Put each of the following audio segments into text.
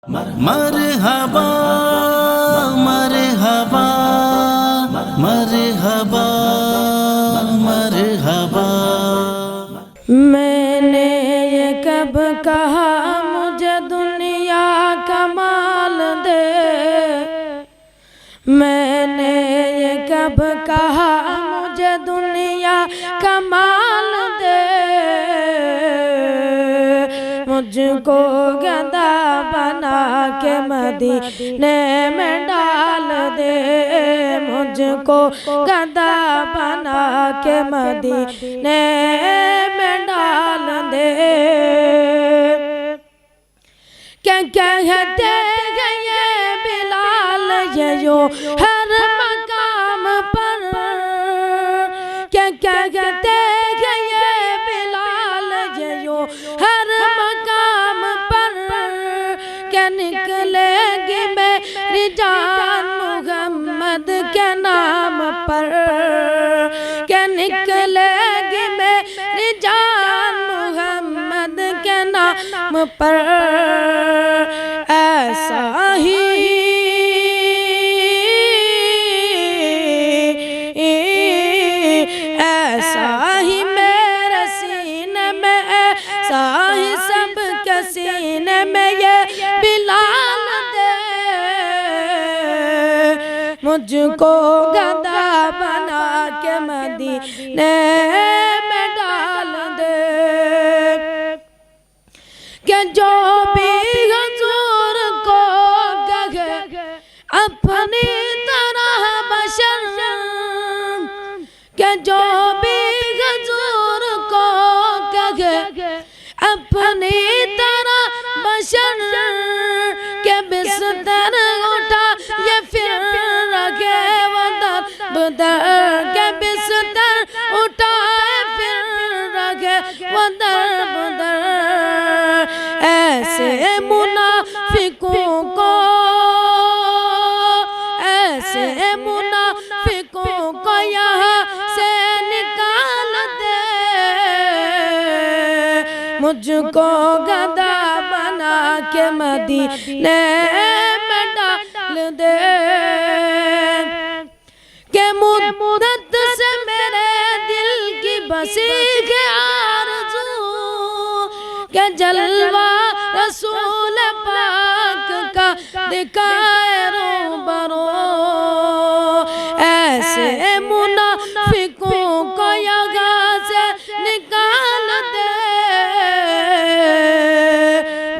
مرحبا مرحبا مرحبا مرحبا۔ میں نے یہ کب کہا مجھے دنیا کا مال دے، میں نے یہ کب کہا مجھے دنیا کا مال دے، مجھ کو گدھا بنا کے مدینے میں ڈال دے، مجھ کو گدھا بنا کے مدینے میں ڈال دے۔ کیا کہتے ہیں یہ بلال یہ یوں ہر مقام پر، کیا کہتے ہیں یہ بلال یہ یوں ہر مقام پر، کہ نکلے گی میری جان محمد کے نام پر، کہ نکلے گی میری جان محمد کے نام پر۔ ایسا ہی میرے سینے میں، ایسا ہی سب کے سینے میں یہ بلال دے، مجھ کو گدھا بنا کے مدینے میں ڈال دے، کہ جو بھی حضور کو کہے اپنی طرح بشر، کہ جو بھی حضور کو کہے اپنی طرح بشر، کہ بستر اٹھا یہ پھر رکھے وہ در بدر، کہ بستر اٹھا پھر رکھے وہ در بدر۔ ایسے منافقوں کو، ایسے منافقوں کو یہاں سے نکال دے، مجھ کو گدھا بنا کے مدینے میں ڈال دے، کہ مدت سے میرے دل کی بسی ہے آرزو، کہ جلوہ رسول پاک کا دکھائے روبرو۔ ایسے منافقوں کو یہاں سے نکال دے،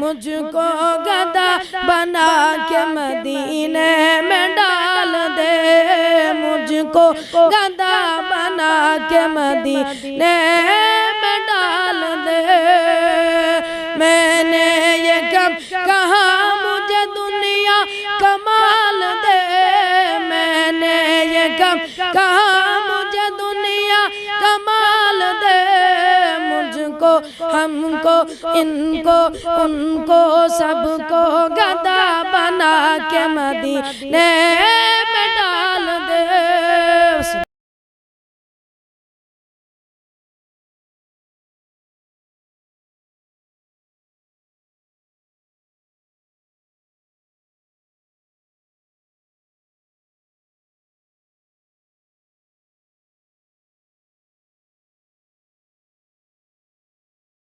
مجھ کو گدھا بنا کے مدینے میں ڈال دے، مجھ کو گدھا بنا کے مدینے میں ڈال دے۔ میں نے یہ کب کہا مجھے دنیا کا مال دے، میں نے یہ کب کہا مجھے دنیا کا مال دے، مجھ کو ہم کو ان کو ان کو سب کو گدھا بنا کے مدینے میں ڈال